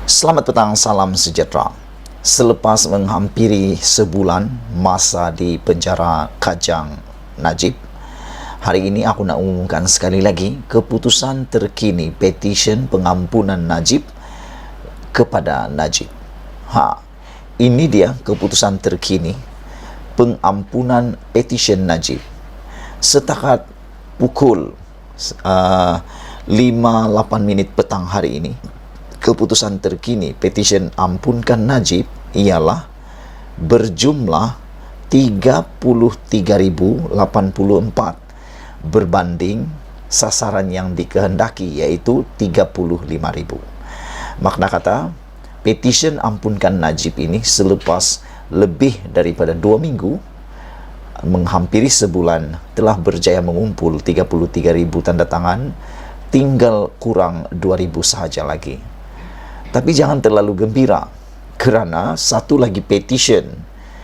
Selamat petang, salam sejahtera. Selepas menghampiri sebulan masa di penjara Kajang Najib, hari ini aku nak umumkan sekali lagi keputusan terkini petisyen pengampunan Najib kepada Najib. Ini dia keputusan terkini pengampunan petisyen Najib. Setakat pukul 5:08 petang hari ini, keputusan terkini petisyen ampunkan Najib ialah berjumlah 33,084 berbanding sasaran yang dikehendaki iaitu 35,000. Makna kata, petisyen ampunkan Najib ini selepas lebih daripada 2 minggu, menghampiri sebulan, telah berjaya mengumpul 33,000 tanda tangan, tinggal kurang 2,000 sahaja lagi. Tapi jangan terlalu gembira, kerana satu lagi petisyen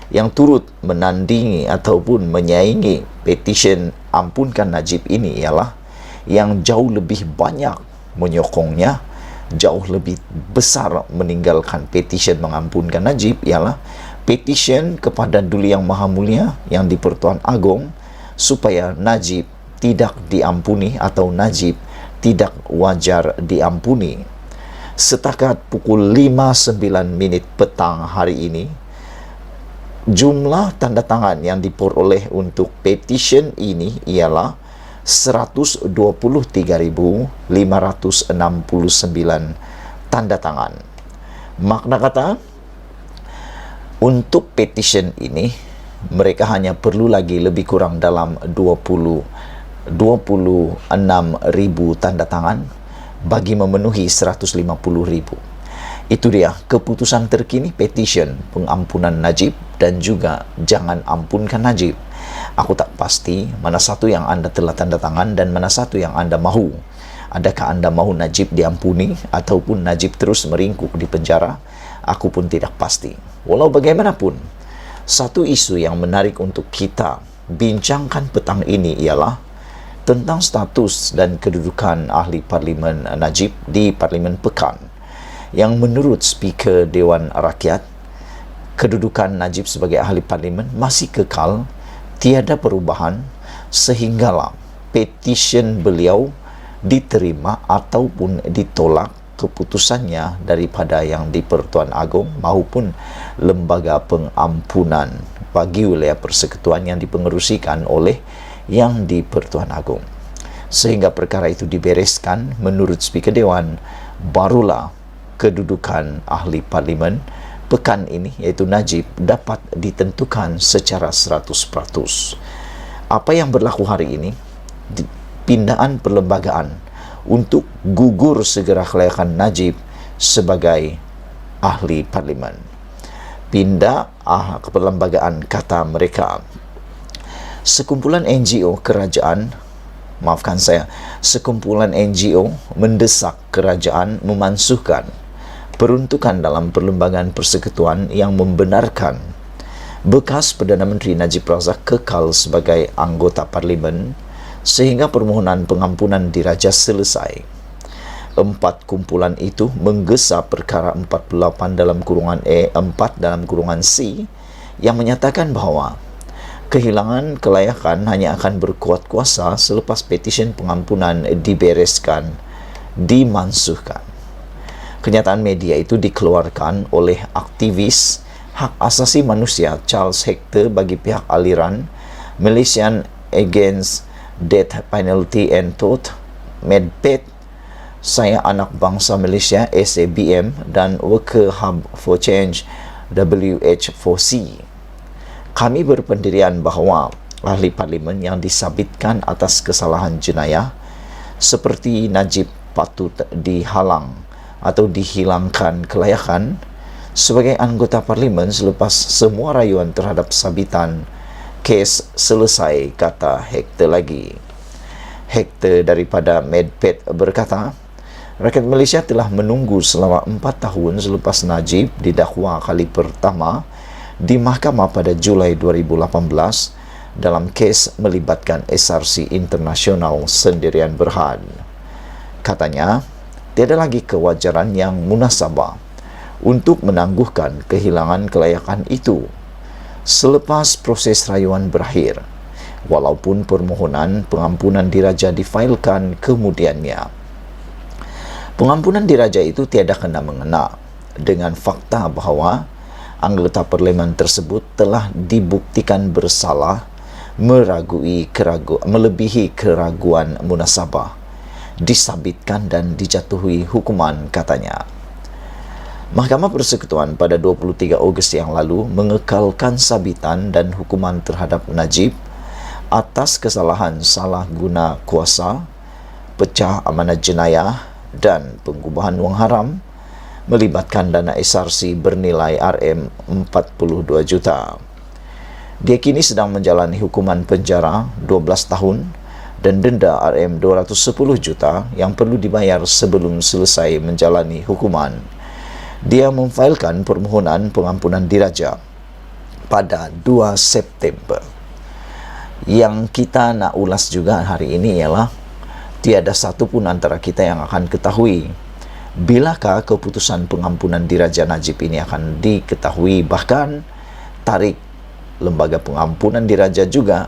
yang turut menandingi ataupun menyaingi petisyen ampunkan Najib ini ialah yang jauh lebih banyak menyokongnya, jauh lebih besar meninggalkan petisyen mengampunkan Najib ialah petisyen kepada Duli Yang Maha Mulia yang di-Pertuan Agong supaya Najib tidak diampuni atau Najib tidak wajar diampuni. Setakat pukul 5:09 petang hari ini, jumlah tanda tangan yang diperoleh untuk petisyen ini ialah 123,569 tanda tangan. Makna kata, untuk petisyen ini, mereka hanya perlu lagi lebih kurang dalam 26,000 tanda tangan bagi memenuhi 150,000. Itu dia keputusan terkini petisyen pengampunan Najib dan juga jangan ampunkan Najib. Aku tak pasti mana satu yang anda telah tanda tangan dan mana satu yang anda mahu. Adakah anda mahu Najib diampuni ataupun Najib terus meringkuk di penjara? Aku pun tidak pasti. Walau bagaimanapun, satu isu yang menarik untuk kita bincangkan petang ini ialah tentang status dan kedudukan ahli parlimen Najib di Parlimen Pekan, yang menurut Speaker Dewan Rakyat, kedudukan Najib sebagai ahli parlimen masih kekal, tiada perubahan sehinggalah petisyen beliau diterima ataupun ditolak keputusannya daripada yang di-Pertuan Agong maupun lembaga pengampunan bagi wilayah persekutuan yang dipengerusikan oleh yang di-Pertuan Agong. Sehingga perkara itu dibereskan menurut Speaker Dewan, barulah kedudukan ahli parlimen pekan ini iaitu Najib dapat ditentukan secara 100%. Apa yang berlaku hari ini, pindaan perlembagaan untuk gugur segera kelayakan Najib sebagai ahli parlimen. Pindah perlembagaan kata mereka. Sekumpulan NGO mendesak kerajaan memansuhkan peruntukan dalam perlembagaan persekutuan yang membenarkan bekas Perdana Menteri Najib Razak kekal sebagai anggota parlimen sehingga permohonan pengampunan diraja selesai. 4 kumpulan itu menggesa perkara 48 dalam kurungan E, 4 dalam kurungan C yang menyatakan bahawa kehilangan kelayakan hanya akan berkuat kuasa selepas petisyen pengampunan dibereskan, dimansuhkan. Kenyataan media itu dikeluarkan oleh aktivis hak asasi manusia Charles Hector bagi pihak aliran Malaysian Against Death Penalty and Tort, Medpet, Saya Anak Bangsa Malaysia SABM dan Worker Hub for Change WH4C. Kami berpendirian bahawa ahli parlimen yang disabitkan atas kesalahan jenayah seperti Najib patut dihalang atau dihilangkan kelayakan sebagai anggota parlimen selepas semua rayuan terhadap sabitan kes selesai, kata Hector lagi. Hector daripada Medpet berkata, rakyat Malaysia telah menunggu selama 4 tahun selepas Najib didakwa kali pertama di mahkamah pada Julai 2018 dalam kes melibatkan SRC Internasional Sendirian Berhad. Katanya, tiada lagi kewajaran yang munasabah untuk menangguhkan kehilangan kelayakan itu selepas proses rayuan berakhir, walaupun permohonan pengampunan diraja difailkan kemudiannya. Pengampunan diraja itu tiada kena mengena dengan fakta bahawa anggota parlimen tersebut telah dibuktikan bersalah melebihi keraguan munasabah, disabitkan dan dijatuhi hukuman, katanya. Mahkamah Persekutuan pada 23 Ogos yang lalu mengekalkan sabitan dan hukuman terhadap Najib atas kesalahan salah guna kuasa, pecah amanat jenayah dan pengubahan wang haram melibatkan dana SRC bernilai RM42 juta. Dia kini sedang menjalani hukuman penjara 12 tahun dan denda RM210 juta yang perlu dibayar sebelum selesai menjalani hukuman. Dia memfailkan permohonan pengampunan diraja pada 2 September. Yang kita nak ulas juga hari ini ialah tiada satu pun antara kita yang akan ketahui bilakah keputusan pengampunan diraja Najib ini akan diketahui. Bahkan tarikh lembaga pengampunan diraja juga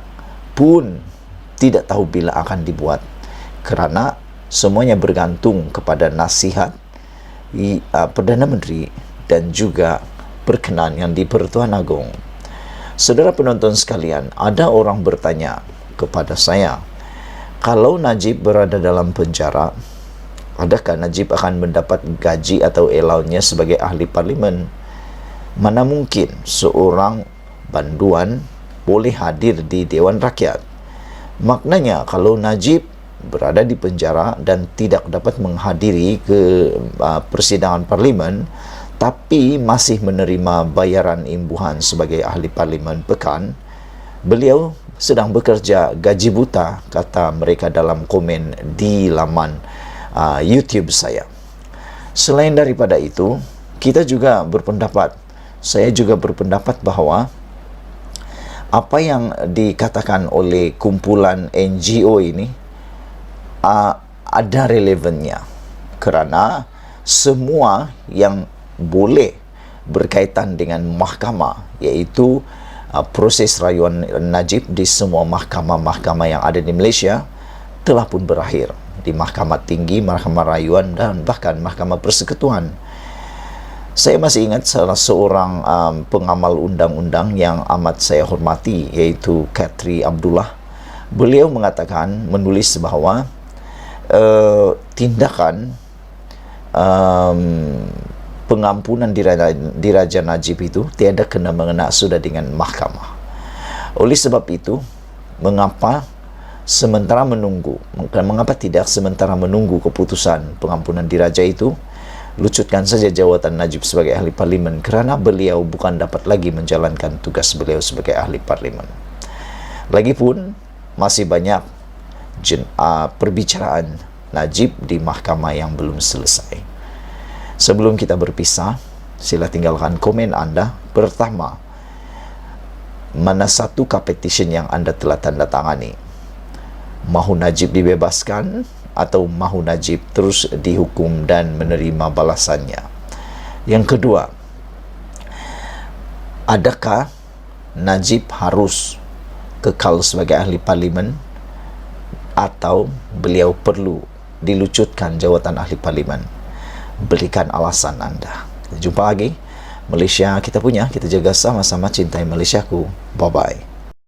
pun tidak tahu bila akan dibuat, kerana semuanya bergantung kepada nasihat Perdana Menteri dan juga perkenan di Pertuan Agong. Saudara penonton sekalian, ada orang bertanya kepada saya, kalau Najib berada dalam penjara, adakah Najib akan mendapat gaji atau allowance sebagai ahli parlimen? Mana mungkin seorang banduan boleh hadir di Dewan Rakyat? Maknanya kalau Najib berada di penjara dan tidak dapat menghadiri ke persidangan parlimen tapi masih menerima bayaran imbuhan sebagai ahli parlimen pekan, beliau sedang bekerja gaji buta, kata mereka dalam komen di laman YouTube saya. Selain daripada itu, saya juga berpendapat bahawa apa yang dikatakan oleh kumpulan NGO ini ada relevannya, kerana semua yang boleh berkaitan dengan mahkamah, iaitu proses rayuan Najib di semua mahkamah-mahkamah yang ada di Malaysia telah pun berakhir, di Mahkamah Tinggi, Mahkamah Rayuan dan bahkan Mahkamah Persekutuan. Saya masih ingat salah seorang pengamal undang-undang yang amat saya hormati, iaitu Katri Abdullah. Beliau menulis bahawa tindakan pengampunan diraja Najib itu tiada kena mengena sudah dengan mahkamah. Oleh sebab itu, mengapa tidak sementara menunggu keputusan pengampunan diraja itu, lucutkan saja jawatan Najib sebagai ahli parlimen, kerana beliau bukan dapat lagi menjalankan tugas beliau sebagai ahli parlimen. Lagipun masih banyak perbicaraan Najib di mahkamah yang belum selesai. Sebelum kita berpisah, sila tinggalkan komen anda. Pertama, mana satukah petition yang anda telah tanda tangani? Mahu Najib dibebaskan atau mahu Najib terus dihukum dan menerima balasannya? Yang kedua, adakah Najib harus kekal sebagai ahli parlimen atau beliau perlu dilucutkan jawatan ahli parlimen? Berikan alasan anda. Jumpa lagi. Malaysia kita punya, kita jaga sama-sama, cintai Malaysiaku. Bye-bye.